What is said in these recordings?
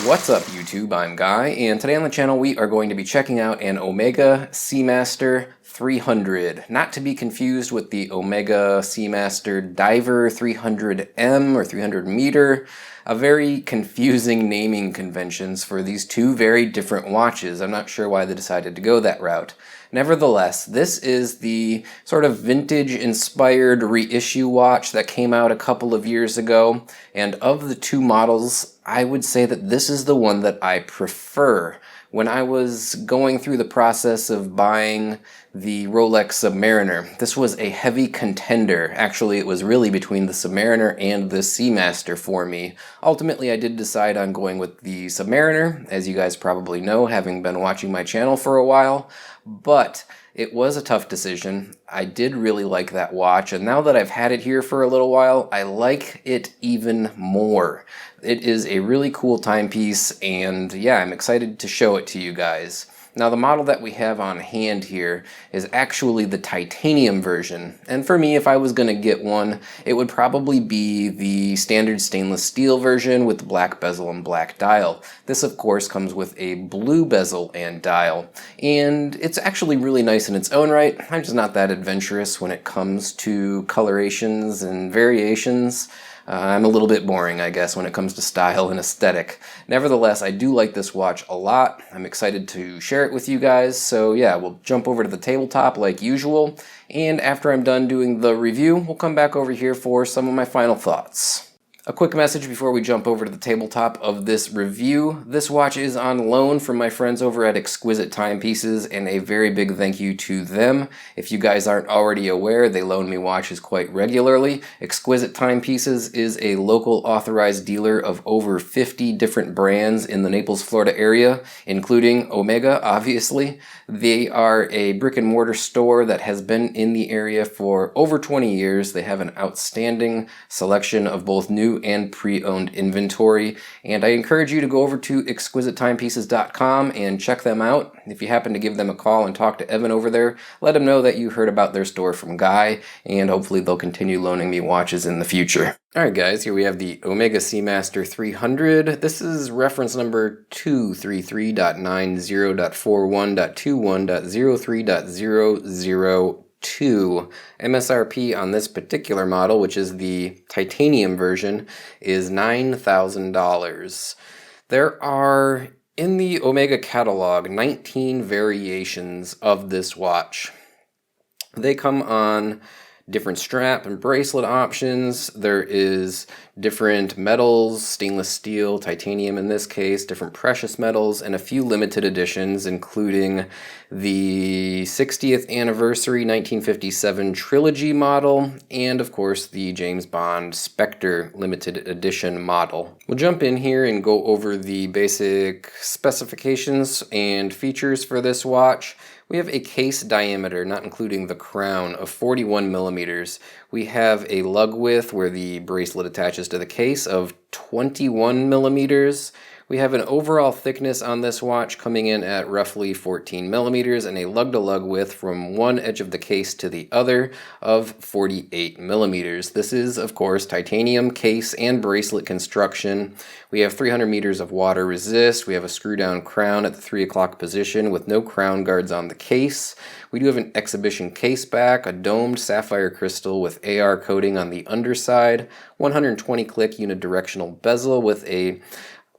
What's up YouTube, I'm Guy, and today on the channel we are going to be checking out an Omega Seamaster 300. Not to be confused with the Omega Seamaster Diver 300M or 300 meter. A very confusing naming conventions for these two very different watches. I'm not sure why they decided to go that route. Nevertheless, this is the sort of vintage-inspired reissue watch that came out a couple of years ago, and of the two models, I would say that this is the one that I prefer. When I was going through the process of buying the Rolex Submariner, this was a heavy contender. Actually, it was really between the Submariner and the Seamaster for me. Ultimately, I did decide on going with the Submariner, as you guys probably know, having been watching my channel for a while. But it was a tough decision. I did really like that watch, and now that I've had it here for a little while, I like it even more. It is a really cool timepiece, and yeah, I'm excited to show it to you guys. Now, the model that we have on hand here is actually the titanium version, and for me, if I was going to get one, it would probably be the standard stainless steel version with the black bezel and black dial. This, of course, comes with a blue bezel and dial, and it's actually really nice in its own right. I'm just not that adventurous when it comes to colorations and variations. I'm a little bit boring, I guess, when it comes to style and aesthetic. Nevertheless, I do like this watch a lot. I'm excited to share it with you guys. So yeah, we'll jump over to the tabletop like usual. And after I'm done doing the review, we'll come back over here for some of my final thoughts. A quick message before we jump over to the tabletop of this review. This watch is on loan from my friends over at Exquisite Timepieces, and a very big thank you to them. If you guys aren't already aware, they loan me watches quite regularly. Exquisite Timepieces is a local authorized dealer of over 50 different brands in the Naples, Florida area, including Omega, obviously. They are a brick and mortar store that has been in the area for over 20 years. They have an outstanding selection of both new and pre-owned inventory, and I encourage you to go over to exquisitetimepieces.com and check them out. If you happen to give them a call and talk to Evan over there, let him know that you heard about their store from Guy, and hopefully they'll continue loaning me watches in the future. Alright guys, here we have the Omega Seamaster 300. This is reference number 233.90.41.21.03.002. MSRP on this particular model, which is the titanium version, is $9,000. There are, in the Omega catalog, 19 variations of this watch. They come on different strap and bracelet options. There is different metals, stainless steel, titanium in this case, different precious metals, and a few limited editions, including the 60th anniversary 1957 trilogy model, and of course the James Bond Spectre limited edition model. We'll jump in here and go over the basic specifications and features for this watch. We have a case diameter, not including the crown, of 41 millimeters. We have a lug width where the bracelet attaches to the case of 21 millimeters. We have an overall thickness on this watch coming in at roughly 14 millimeters and a lug-to-lug width from one edge of the case to the other of 48 millimeters. This is, of course, titanium case and bracelet construction. We have 300 meters of water resist. We have a screw-down crown at the 3 o'clock position with no crown guards on the case. We do have an exhibition case back, a domed sapphire crystal with AR coating on the underside, 120 click unidirectional bezel with a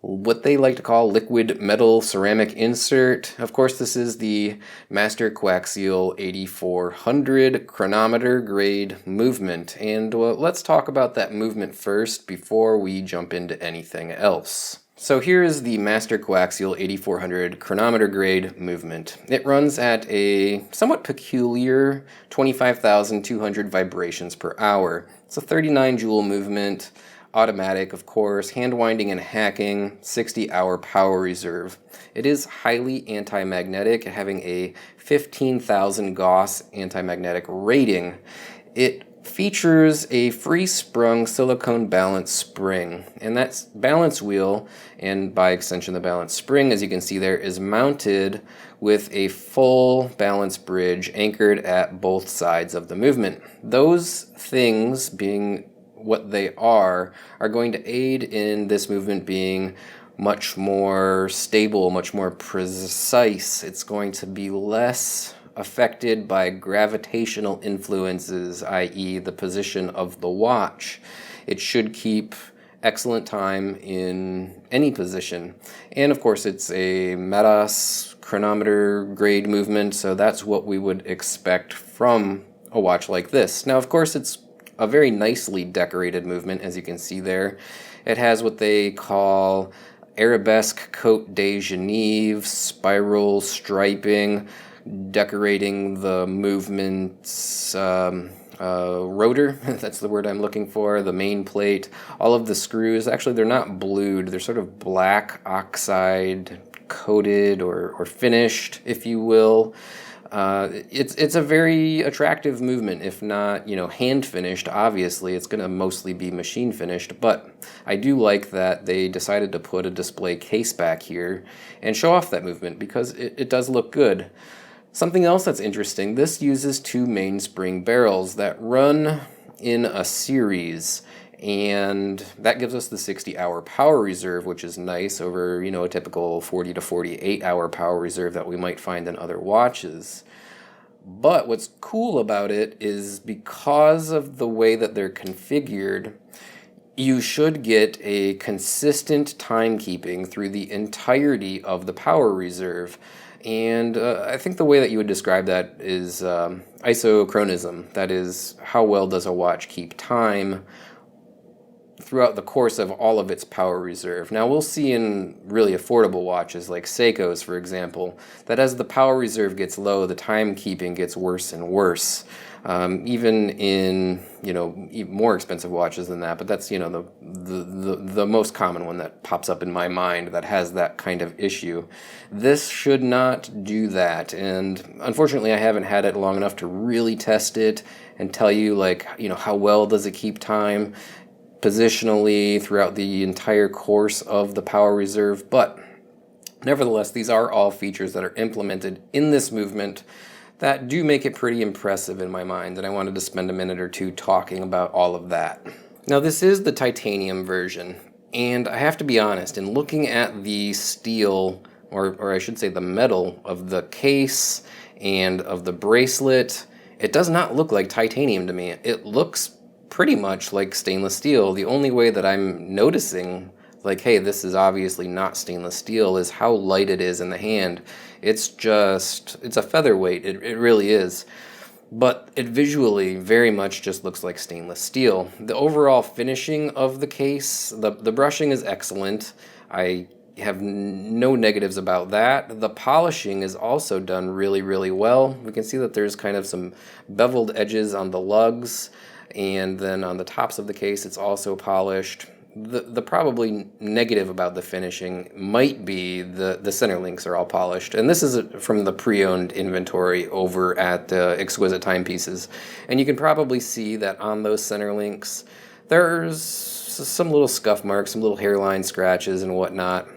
what they like to call liquid metal ceramic insert. Of course, this is the Master Coaxial 8400 chronometer grade movement. And let's talk about that movement first before we jump into anything else. So here is the Master Coaxial 8400 chronometer grade movement. It runs at a somewhat peculiar 25,200 vibrations per hour. It's a 39 joule movement. Automatic, of course, hand winding and hacking, 60-hour power reserve. It is highly anti-magnetic, having a 15,000 Gauss anti-magnetic rating. It features a free-sprung silicone balance spring, and that balance wheel, and by extension the balance spring, as you can see there, is mounted with a full balance bridge anchored at both sides of the movement. Those things being what they are going to aid in this movement being much more stable, much more precise. It's going to be less affected by gravitational influences, i.e. the position of the watch. It should keep excellent time in any position. And of course it's a Metas chronometer grade movement, so that's what we would expect from a watch like this. Now of course it's a very nicely decorated movement, as you can see there. It has what they call arabesque Cote de Genève, spiral striping, decorating the movement's rotor, that's the word I'm looking for, the main plate. All of the screws, actually they're not blued, they're sort of black oxide coated or finished, if you will. It's a very attractive movement, if not, hand finished. Obviously, it's going to mostly be machine finished, but I do like that they decided to put a display case back here and show off that movement because it does look good. Something else that's interesting, this uses 2 mainspring barrels that run in a series, and that gives us the 60-hour power reserve, which is nice over, a typical 40 to 48-hour power reserve that we might find in other watches. But what's cool about it is because of the way that they're configured, you should get a consistent timekeeping through the entirety of the power reserve. And I think the way that you would describe that is isochronism. That is, how well does a watch keep time throughout the course of all of its power reserve. Now we'll see in really affordable watches like Seiko's, for example, that as the power reserve gets low, the timekeeping gets worse and worse. Even in even more expensive watches than that, but that's the most common one that pops up in my mind that has that kind of issue. This should not do that, and unfortunately I haven't had it long enough to really test it and tell you how well does it keep time positionally throughout the entire course of the power reserve. But nevertheless, these are all features that are implemented in this movement that do make it pretty impressive in my mind, and I wanted to spend a minute or two talking about all of that. Now this is the titanium version, and I have to be honest, in looking at the steel, or I should say the metal of the case and of the bracelet, it does not look like titanium to me. It looks pretty much like stainless steel. The only way that I'm noticing, hey, this is obviously not stainless steel, is how light it is in the hand. It's a featherweight, it really is. But it visually very much just looks like stainless steel. The overall finishing of the case, the brushing is excellent. I have no negatives about that. The polishing is also done really, really well. We can see that there's kind of some beveled edges on the lugs, and then on the tops of the case it's also polished. The probably negative about the finishing might be the center links are all polished, and this is from the pre-owned inventory over at Exquisite Timepieces, and you can probably see that on those center links there's some little scuff marks, some little hairline scratches and whatnot.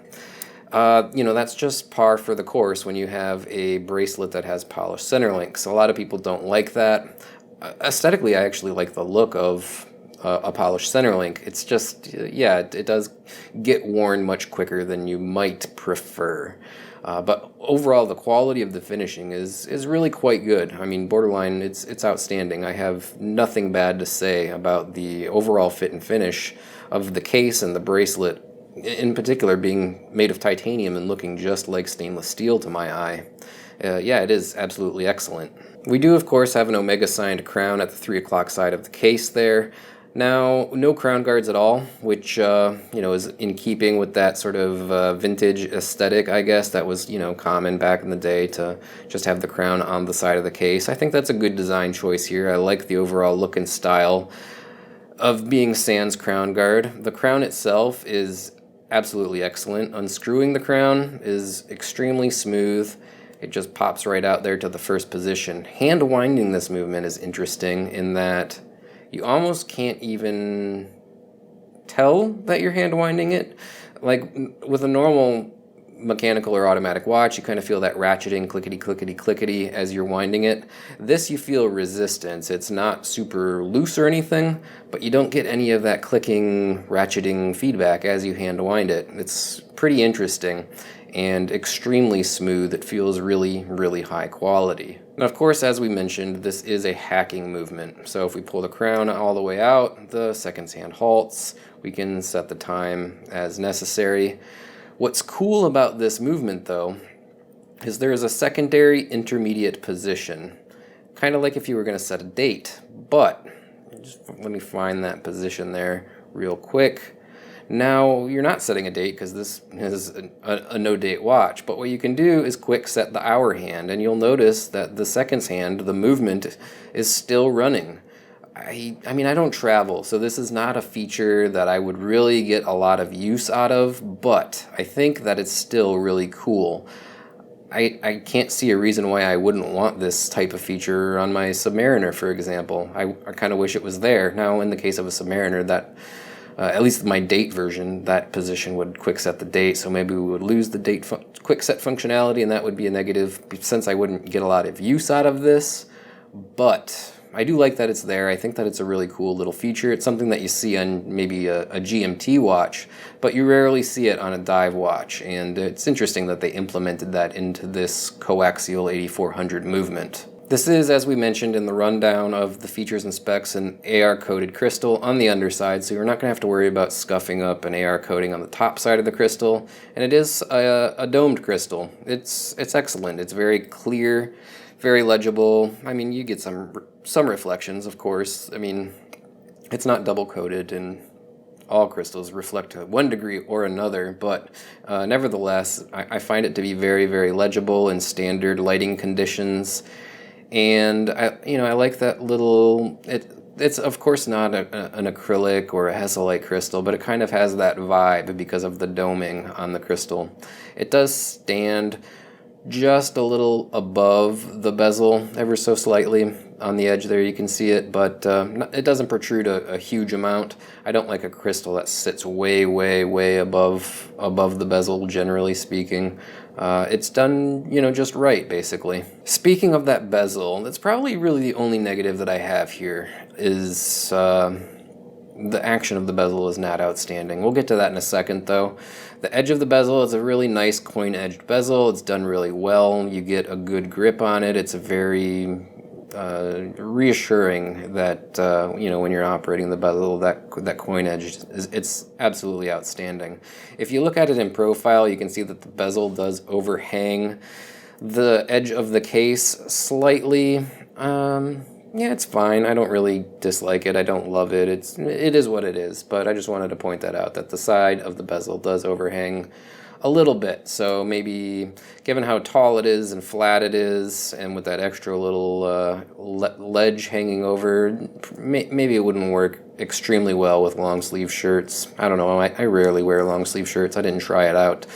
That's just par for the course when you have a bracelet that has polished center links. A lot of people don't like that. Aesthetically, I actually like the look of a polished center link. It's just, it does get worn much quicker than you might prefer. But overall, the quality of the finishing is really quite good. I mean, borderline, it's outstanding. I have nothing bad to say about the overall fit and finish of the case and the bracelet, in particular being made of titanium and looking just like stainless steel to my eye. It is absolutely excellent. We do, of course, have an Omega signed crown at the 3 o'clock side of the case there. Now, no crown guards at all, which, is in keeping with that sort of vintage aesthetic, I guess, that was, common back in the day to just have the crown on the side of the case. I think that's a good design choice here. I like the overall look and style of being sans crown guard. The crown itself is absolutely excellent. Unscrewing the crown is extremely smooth. It just pops right out there to the first position. Hand winding this movement is interesting in that you almost can't even tell that you're hand winding it. Like with a normal mechanical or automatic watch, you kind of feel that ratcheting, clickety, clickety, clickety as you're winding it. This, you feel resistance. It's not super loose or anything, but you don't get any of that clicking, ratcheting feedback as you hand wind it. It's pretty interesting and extremely smooth. It feels really, really high quality. Now, of course, as we mentioned, this is a hacking movement. So if we pull the crown all the way out, the seconds hand halts. We can set the time as necessary. What's cool about this movement, though, is there is a secondary intermediate position, kind of like if you were going to set a date. But just let me find that position there real quick. Now, you're not setting a date because this is a no-date watch, but what you can do is quick set the hour hand, and you'll notice that the seconds hand, the movement, is still running. I mean, I don't travel, so this is not a feature that I would really get a lot of use out of, but I think that it's still really cool. I can't see a reason why I wouldn't want this type of feature on my Submariner, for example. I kind of wish it was there. Now, in the case of a Submariner, that at least my date version, that position would quick set the date, so maybe we would lose the date quick set functionality, and that would be a negative since I wouldn't get a lot of use out of this. But I do like that it's there. I think that it's a really cool little feature. It's something that you see on maybe a GMT watch, but you rarely see it on a dive watch, and it's interesting that they implemented that into this coaxial 8400 movement. This is, as we mentioned in the rundown of the features and specs, an AR-coated crystal on the underside, so you're not going to have to worry about scuffing up an AR coating on the top side of the crystal. And it is a domed crystal. It's excellent. It's very clear, very legible. I mean, you get some reflections, of course. I mean, it's not double-coated, and all crystals reflect to one degree or another, but nevertheless, I find it to be very, very legible in standard lighting conditions. And I like that little. It's of course not an acrylic or a hesselite crystal, but it kind of has that vibe because of the doming on the crystal. It does stand just a little above the bezel, ever so slightly on the edge there. You can see it, but it doesn't protrude a huge amount. I don't like a crystal that sits way, way, way above the bezel. Generally speaking. It's done, just right, basically. Speaking of that bezel, that's probably really the only negative that I have here is the action of the bezel is not outstanding. We'll get to that in a second, though. The edge of the bezel is a really nice coin-edged bezel. It's done really well. You get a good grip on it. It's a very reassuring that when you're operating the bezel, that coin edge it's absolutely outstanding. If you look at it in profile, you can see that the bezel does overhang the edge of the case slightly. Yeah, it's fine. I don't really dislike it. I don't love it. It is what it is. But I just wanted to point that out, that the side of the bezel does overhang a little bit. So maybe, given how tall it is and flat it is, and with that extra little ledge hanging over, maybe it wouldn't work extremely well with long sleeve shirts. I don't know. I rarely wear long sleeve shirts. I didn't try it out.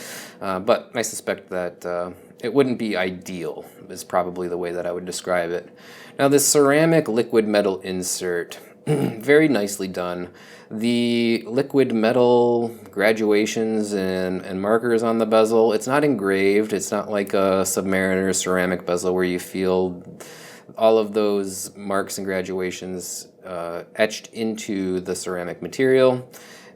But I suspect that it wouldn't be ideal, is probably the way that I would describe it. Now, this ceramic liquid metal insert, very nicely done. The liquid metal graduations and markers on the bezel, it's not engraved. It's not like a Submariner ceramic bezel where you feel all of those marks and graduations etched into the ceramic material.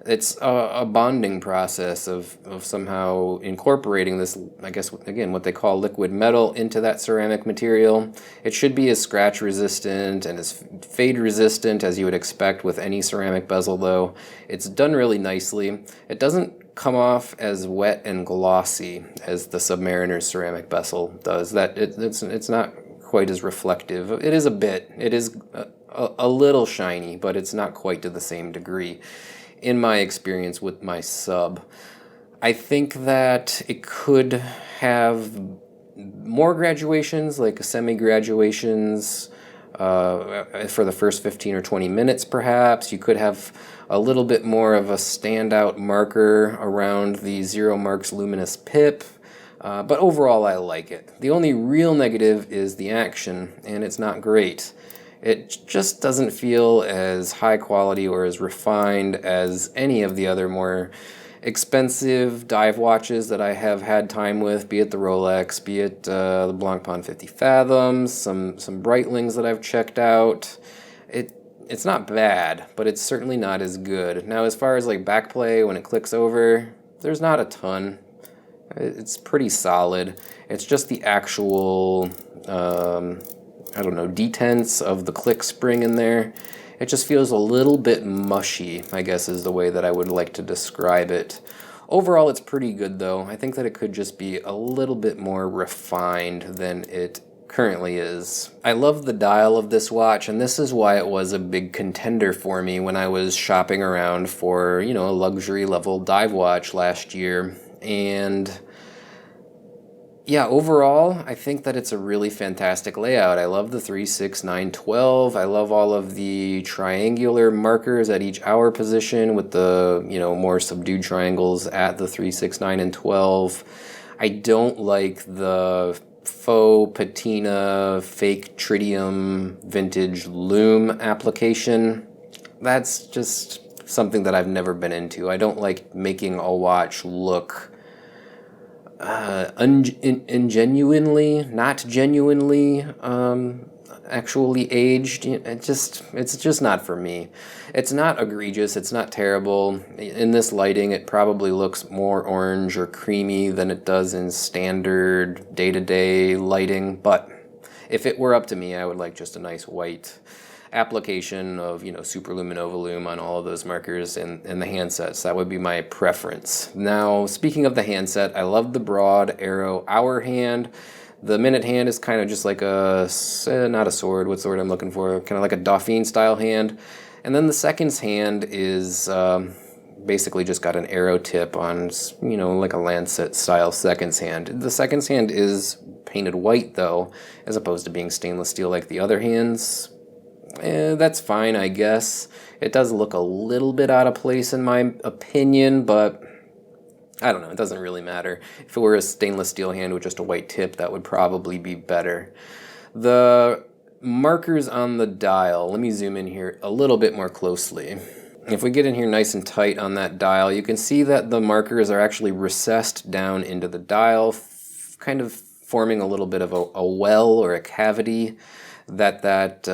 It's a bonding process of somehow incorporating this, I guess, again, what they call liquid metal into that ceramic material. It should be as scratch resistant and as fade resistant as you would expect with any ceramic bezel, though. It's done really nicely. It doesn't come off as wet and glossy as the Submariner ceramic bezel does. It's not quite as reflective. It is a bit. It is a little shiny, but it's not quite to the same degree. In my experience with my sub, I think that it could have more graduations, like semi-graduations for the first 15 or 20 minutes, perhaps. You could have a little bit more of a standout marker around the Zero Marks luminous pip. But overall, I like it. The only real negative is the action, and it's not great. It just doesn't feel as high quality or as refined as any of the other more expensive dive watches that I have had time with, be it the Rolex, be it the Blancpain 50 Fathoms, some Breitlings that I've checked out. It's not bad, but it's certainly not as good. Now, as far as like backplay, when it clicks over, there's not a ton. It's pretty solid. It's just the actual, I don't know, detents of the click spring in there. It just feels a little bit mushy, I guess is the way that I would like to describe it. Overall, it's pretty good though. I think that it could just be a little bit more refined than it currently is. I love the dial of this watch, and this is why it was a big contender for me when I was shopping around for, you know, a luxury level dive watch last year. And yeah, overall, I think that it's a really fantastic layout. I love the 3, 6, 9, 12. I love all of the triangular markers at each hour position with the, you know, more subdued triangles at the 3, 6, 9, and 12. I don't like the faux patina, fake tritium vintage lume application. That's just something that I've never been into. I don't like making a watch look ingenuinely, not genuinely actually aged. It's just not for me. It's not egregious, it's not terrible. In this lighting, it probably looks more orange or creamy than it does in standard day-to-day lighting, but if it were up to me, I would like just a nice white application of, you know, superluminova lume on all of those markers and the handsets. That would be my preference. Now, speaking of the handset, I love the broad arrow hour hand. The minute hand is kind of just like a, not a sword, what's the word I'm looking for? Kind of like a Dauphine style hand. And then the seconds hand is basically just got an arrow tip on, you know, like a lancet style seconds hand. The seconds hand is painted white though, as opposed to being stainless steel like the other hands. That's fine, I guess. It does look a little bit out of place in my opinion, but I don't know, it doesn't really matter. If it were a stainless steel hand with just a white tip, that would probably be better. The markers on the dial, let me zoom in here a little bit more closely. If we get in here nice and tight on that dial, you can see that the markers are actually recessed down into the dial, kind of forming a little bit of a well or a cavity that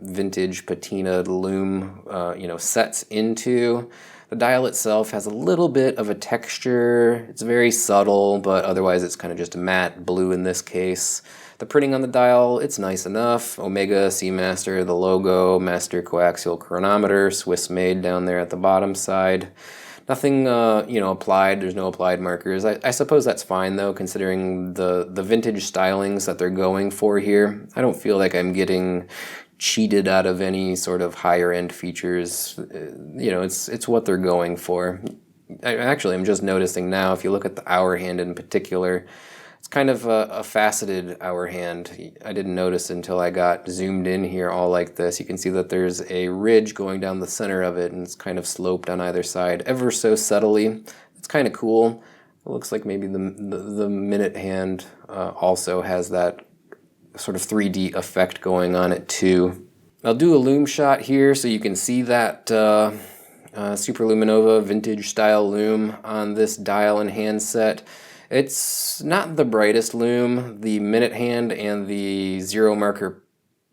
vintage patina lume you know, sets into. The dial itself has a little bit of a texture. It's very subtle, but otherwise it's kind of just a matte blue in this case. The printing on the dial, it's nice enough. Omega Seamaster, the logo, master coaxial chronometer, Swiss made down there at the bottom side. Nothing, you know, applied. There's no applied markers. I suppose that's fine, though, considering the vintage stylings that they're going for here. I don't feel like I'm getting cheated out of any sort of higher-end features. You know, it's what they're going for. I'm just noticing now, if you look at the hour hand in particular, it's kind of a faceted hour hand. I didn't notice until I got zoomed in here all like this. You can see that there's a ridge going down the center of it, and it's kind of sloped on either side ever so subtly. It's kind of cool. It looks like maybe the minute hand also has that sort of 3D effect going on it too. I'll do a lume shot here so you can see that superluminova vintage style lume on this dial and handset. It's not the brightest lume. The minute hand and the zero marker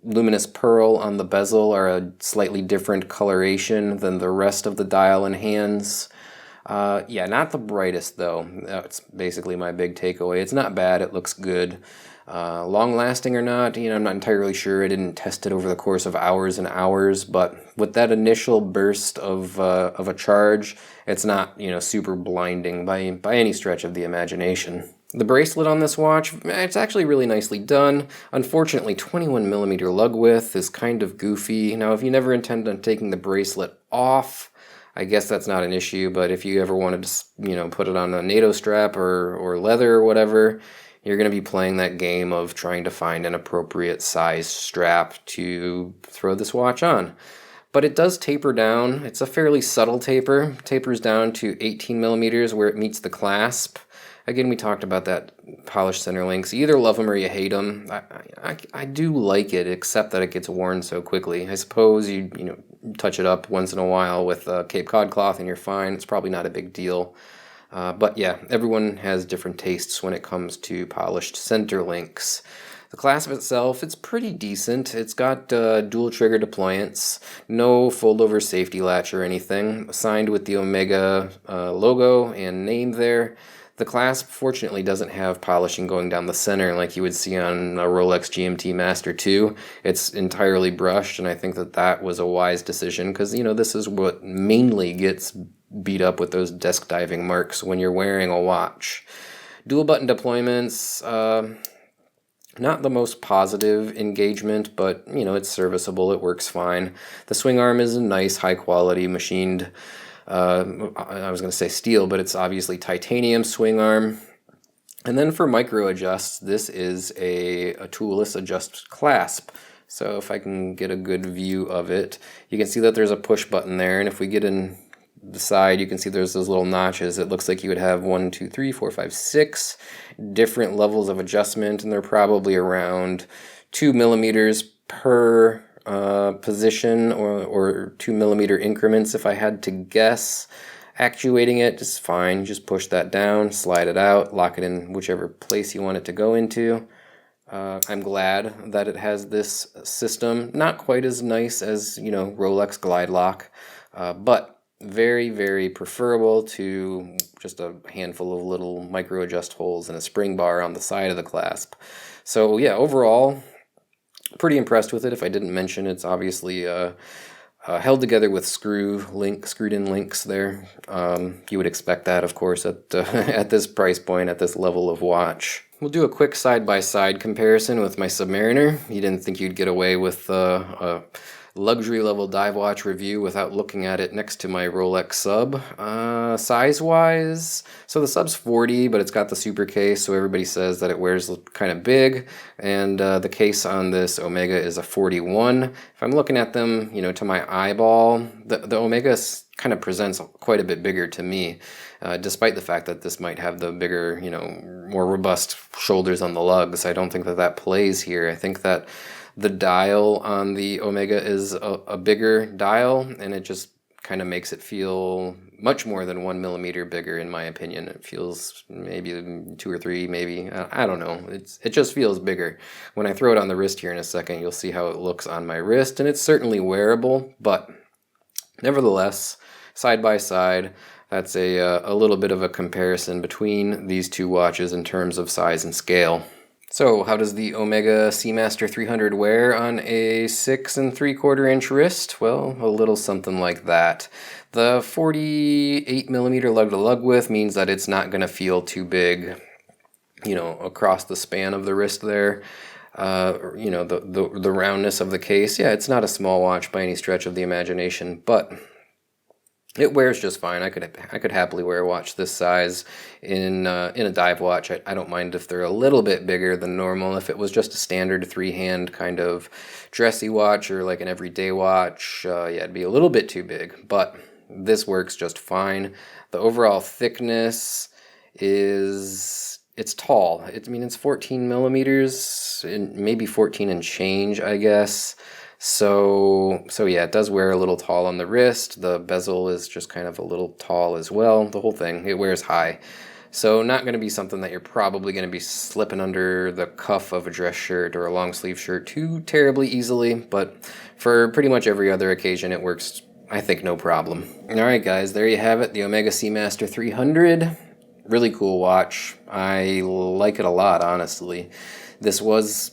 luminous pearl on the bezel are a slightly different coloration than the rest of the dial and hands. Yeah, not the brightest though. That's basically my big takeaway. It's not bad, it looks good. Long lasting or not, you know, I'm not entirely sure. I didn't test it over the course of hours and hours, but with that initial burst of a charge, it's not, you know, super blinding by any stretch of the imagination. The bracelet on this watch, it's actually really nicely done. Unfortunately, 21mm lug width is kind of goofy. Now, if you never intend on taking the bracelet off, I guess that's not an issue, but if you ever wanted to, you know, put it on a NATO strap or leather or whatever, you're going to be playing that game of trying to find an appropriate size strap to throw this watch on. But it does taper down. It's a fairly subtle taper. It tapers down to 18mm where it meets the clasp. Again, we talked about that polished center links. You either love them or you hate them. I do like it, except that it gets worn so quickly. I suppose you touch it up once in a while with Cape Cod cloth and you're fine. It's probably not a big deal. But yeah, everyone has different tastes when it comes to polished center links. The clasp itself, it's pretty decent. It's got dual trigger deployants, no fold-over safety latch or anything, signed with the Omega logo and name there. The clasp, fortunately, doesn't have polishing going down the center like you would see on a Rolex GMT Master 2. It's entirely brushed, and I think that was a wise decision because, this is what mainly gets beat up with those desk diving marks when you're wearing a watch. Dual button deployments, not the most positive engagement, but, it's serviceable. It works fine. The swing arm is a nice, high-quality, machined, I was going to say steel, but it's obviously titanium swing arm. And then for micro adjusts, this is a toolless adjust clasp. So if I can get a good view of it, you can see that there's a push button there. And if we get in the side, you can see there's those little notches. It looks like you would have 1, 2, 3, 4, 5, 6 different levels of adjustment, and they're probably around 2 millimeters per position or 2 millimeter increments if I had to guess. Actuating it just fine. Just push that down, slide it out, lock it in whichever place you want it to go into. I'm glad that it has this system. Not quite as nice as, Rolex Glide Lock, but very, very preferable to just a handful of little micro adjust holes and a spring bar on the side of the clasp. So yeah, overall, pretty impressed with it. If I didn't mention, it's obviously held together with screwed-in links there. You would expect that, of course, at at this price point, at this level of watch. We'll do a quick side-by-side comparison with my Submariner. You didn't think you'd get away with a luxury level dive watch review without looking at it next to my Rolex Sub. Size-wise, so the Sub's 40, but it's got the super case, so everybody says that it wears kind of big, and the case on this Omega is a 41. If I'm looking at them, to my eyeball, the Omega kind of presents quite a bit bigger to me, despite the fact that this might have the bigger, more robust shoulders on the lugs. I don't think that plays here. I think that the dial on the Omega is a bigger dial, and it just kind of makes it feel much more than 1 millimeter bigger, in my opinion. It feels maybe 2 or 3, maybe. I don't know. It just feels bigger. When I throw it on the wrist here in a second, you'll see how it looks on my wrist, and it's certainly wearable, but nevertheless, side by side, that's a little bit of a comparison between these two watches in terms of size and scale. So how does the Omega Seamaster 300 wear on a 6 3/4 inch wrist? Well, a little something like that. The 48 millimeter lug-to-lug width means that it's not going to feel too big, across the span of the wrist there. The roundness of the case. Yeah, it's not a small watch by any stretch of the imagination, but it wears just fine. I could happily wear a watch this size in a dive watch. I don't mind if they're a little bit bigger than normal. If it was just a standard 3-hand kind of dressy watch or like an everyday watch, yeah, it'd be a little bit too big. But this works just fine. The overall thickness it's tall. It's 14 millimeters, and maybe 14 and change, I guess. So yeah, it does wear a little tall on the wrist. The bezel is just kind of a little tall as well. The whole thing, it wears high. So not going to be something that you're probably going to be slipping under the cuff of a dress shirt or a long sleeve shirt too terribly easily. But for pretty much every other occasion, it works, I think, no problem. All right, guys, there you have it. The Omega Seamaster 300. Really cool watch. I like it a lot, honestly. This was,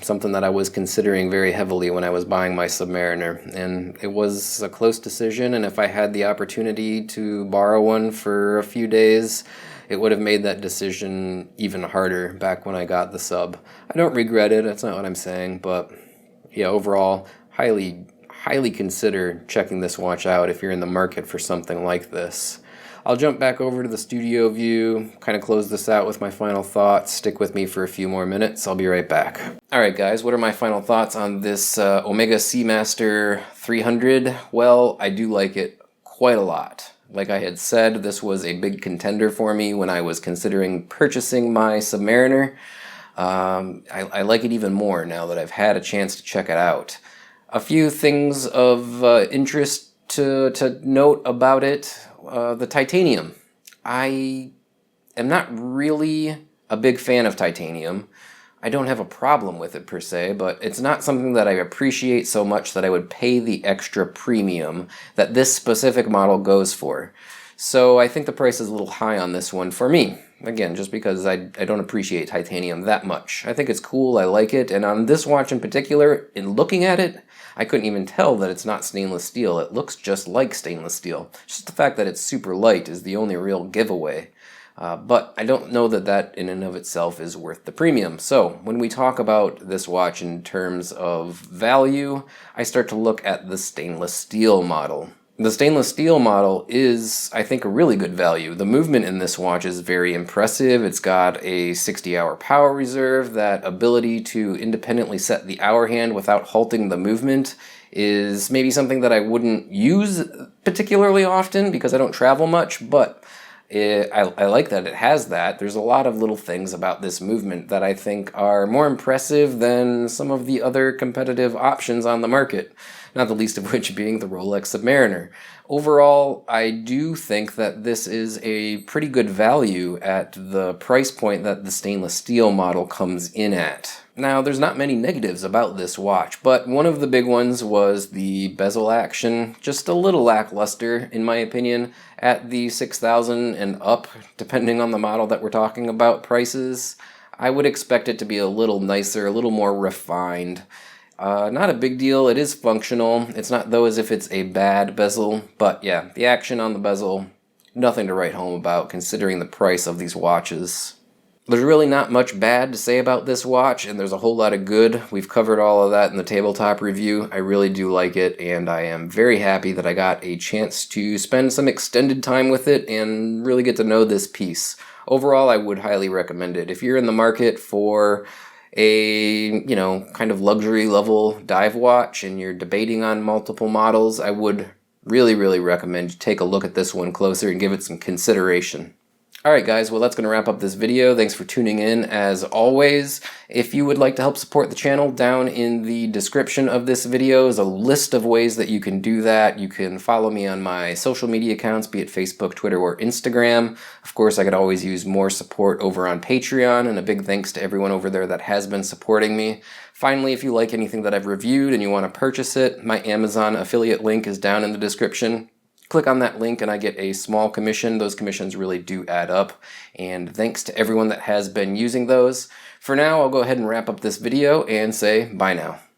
something that I was considering very heavily when I was buying my Submariner, and it was a close decision, and if I had the opportunity to borrow one for a few days, it would have made that decision even harder back when I got the Sub. I don't regret it, that's not what I'm saying, but yeah, overall, highly consider checking this watch out if you're in the market for something like this. I'll jump back over to the studio view, kind of close this out with my final thoughts. Stick with me for a few more minutes. I'll be right back. Alright guys, what are my final thoughts on this Omega Seamaster 300? Well, I do like it quite a lot. Like I had said, this was a big contender for me when I was considering purchasing my Submariner. I like it even more now that I've had a chance to check it out. A few things of interest to note about it. The titanium. I am not really a big fan of titanium. I don't have a problem with it per se, but it's not something that I appreciate so much that I would pay the extra premium that this specific model goes for. So I think the price is a little high on this one for me. Again, just because I don't appreciate titanium that much. I think it's cool, I like it, and on this watch in particular, in looking at it, I couldn't even tell that it's not stainless steel. It looks just like stainless steel. Just the fact that it's super light is the only real giveaway. But I don't know that that in and of itself is worth the premium. So when we talk about this watch in terms of value, I start to look at the stainless steel model. The stainless steel model is, I think, a really good value. The movement in this watch is very impressive. It's got a 60-hour power reserve. That ability to independently set the hour hand without halting the movement is maybe something that I wouldn't use particularly often because I don't travel much, but I like that it has that. There's a lot of little things about this movement that I think are more impressive than some of the other competitive options on the market, not the least of which being the Rolex Submariner. Overall, I do think that this is a pretty good value at the price point that the stainless steel model comes in at. Now, there's not many negatives about this watch, but one of the big ones was the bezel action. Just a little lackluster, in my opinion, at the $6,000 and up, depending on the model that we're talking about prices. I would expect it to be a little nicer, a little more refined. Not a big deal, it is functional. It's not though as if it's a bad bezel, but yeah, the action on the bezel, nothing to write home about considering the price of these watches. There's really not much bad to say about this watch, and there's a whole lot of good. We've covered all of that in the tabletop review. I really do like it, and I am very happy that I got a chance to spend some extended time with it and really get to know this piece. Overall, I would highly recommend it. If you're in the market for a, kind of luxury level dive watch and you're debating on multiple models, I would really, really recommend you take a look at this one closer and give it some consideration. Alright guys, well that's going to wrap up this video. Thanks for tuning in as always. If you would like to help support the channel, down in the description of this video is a list of ways that you can do that. You can follow me on my social media accounts, be it Facebook, Twitter, or Instagram. Of course, I could always use more support over on Patreon, and a big thanks to everyone over there that has been supporting me. Finally, if you like anything that I've reviewed and you want to purchase it, my Amazon affiliate link is down in the description. Click on that link and I get a small commission. Those commissions really do add up, and thanks to everyone that has been using those. For now, I'll go ahead and wrap up this video and say bye now.